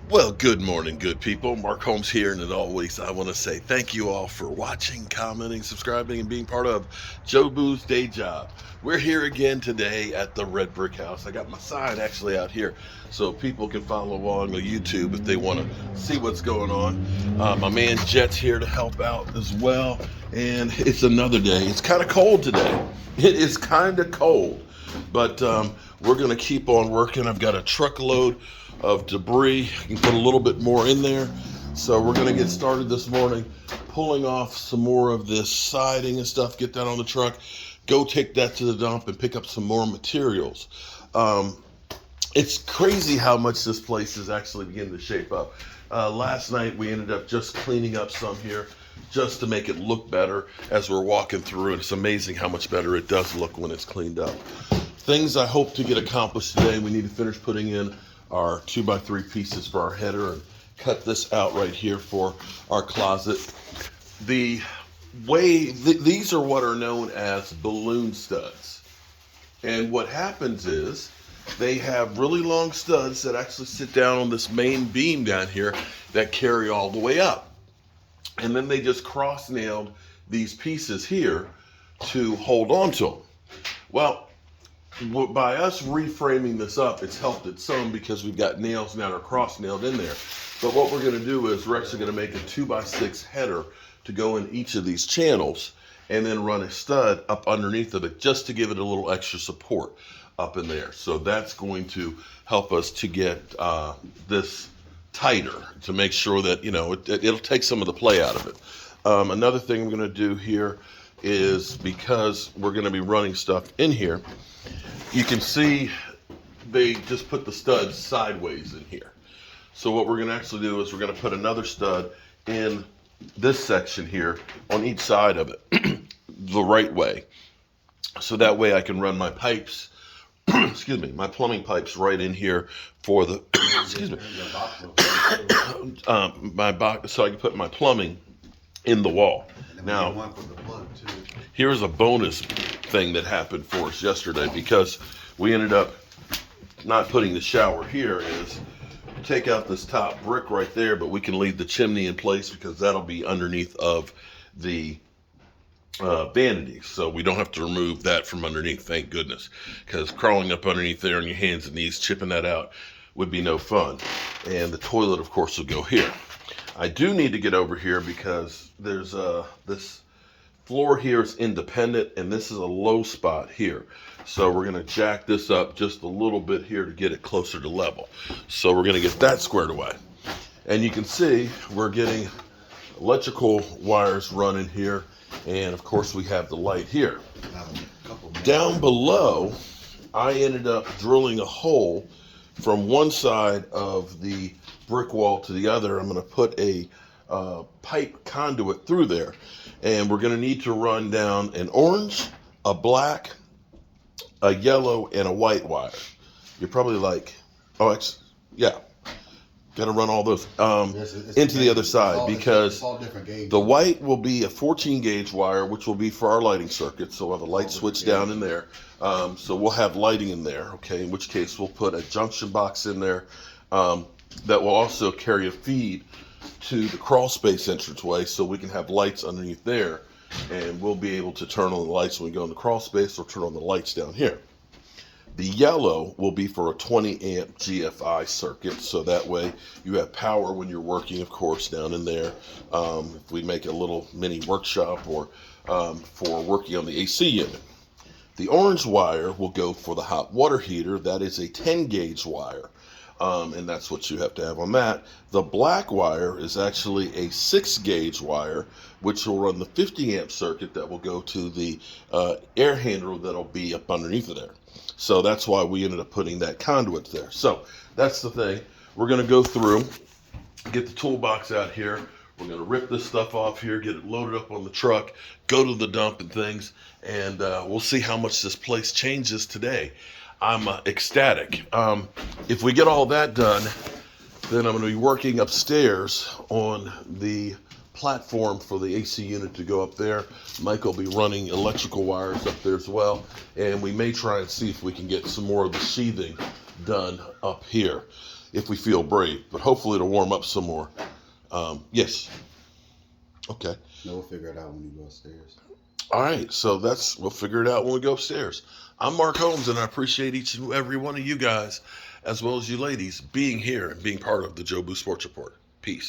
Well, good morning, good people. Mark Holmes here, and as always, I want to say thank you all for watching, commenting, subscribing, and being part of Joe Boo's Day Job. We're here again today at the Red Brick House. I got my sign actually out here so people can follow along on YouTube if they want to see what's going on. My man Jet's here to help out as well, and it's another day. It's kind of cold today. It is kind of cold, but we're going to keep on working. I've got a truckload of debris. I can put a little bit more in there. So we're going to get started this morning, pulling off some more of this siding and stuff, get that on the truck, go take that to the dump and pick up some more materials. It's crazy how much this place is actually beginning to shape up. Last night we ended up just cleaning up some here just to make it look better as we're walking through it. It's amazing how much better it does look when it's cleaned up. Things I hope to get accomplished today: we need to finish putting in our 2x3 pieces for our header and cut this out right here for our closet. The way these are what are known as balloon studs, and what happens is they have really long studs that actually sit down on this main beam down here that carry all the way up, and then they just cross nailed these pieces here to hold on to them. Well, by us reframing this up, it's helped it some because we've got nails now that are cross nailed in there. But what we're going to do is we're actually going to make a 2x6 header to go in each of these channels and then run a stud up underneath of it just to give it a little extra support up in there. So that's going to help us to get this tighter, to make sure that, you know, it'll take some of the play out of it. Another thing we're going to do here is, because we're going to be running stuff in here, you can see they just put the studs sideways in here. So what we're going to actually do is we're going to put another stud in this section here on each side of it the right way. So that way I can run my pipes, excuse me, my plumbing pipes right in here for the, excuse me, my box, so I can put my plumbing in the wall. Now, here's a bonus thing that happened for us yesterday, because we ended up not putting the shower here, is take out this top brick right there, but we can leave the chimney in place because that'll be underneath of the vanities, so we don't have to remove that from underneath, thank goodness, because crawling up underneath there on your hands and knees, chipping that out would be no fun. And the toilet, of course, will go here. I do need to get over here because there's this floor here is independent, and this is a low spot here. So we're going to jack this up just a little bit here to get it closer to level. So we're going to get that squared away. And you can see we're getting electrical wires running here, and of course we have the light here. Down below, I ended up drilling a hole from one side of the brick wall to the other. I'm going to put a pipe conduit through there, and we're going to need to run down an orange, a black, a yellow, and a white wire. You're probably like, oh, yeah, got to run all those into the other side, because the white will be a 14 gauge wire, which will be for our lighting circuit. So we'll have a light switch down in there. So we'll have lighting in there, okay, in which case we'll put a junction box in there that will also carry a feed to the crawl space entranceway, so we can have lights underneath there, and we'll be able to turn on the lights when we go in the crawl space, or turn on the lights down here. The yellow will be for a 20 amp GFI circuit, so that way you have power when you're working, of course, down in there. If we make a little mini workshop, or for working on the AC unit. The orange wire will go for the hot water heater. That is a 10 gauge wire. And that's what you have to have on that. The black wire is actually a 6 gauge wire, which will run the 50 amp circuit that will go to the air handler that'll be up underneath of there. So that's why we ended up putting that conduit there. So that's the thing. We're going to go through, get the toolbox out here. We're going to rip this stuff off here, get it loaded up on the truck, go to the dump and things, and we'll see how much this place changes today. I'm ecstatic. If we get all that done, then I'm going to be working upstairs on the platform for the AC unit to go up there. Mike will be running electrical wires up there as well, and we may try and see if we can get some more of the sheathing done up here. if we feel brave. But hopefully it'll warm up some more. Yes. Okay. No, we'll figure it out when you go upstairs. All right. So we'll figure it out when we go upstairs. I'm Mark Holmes, and I appreciate each and every one of you guys, as well as you ladies, being here and being part of the Jobu Sports Report. Peace.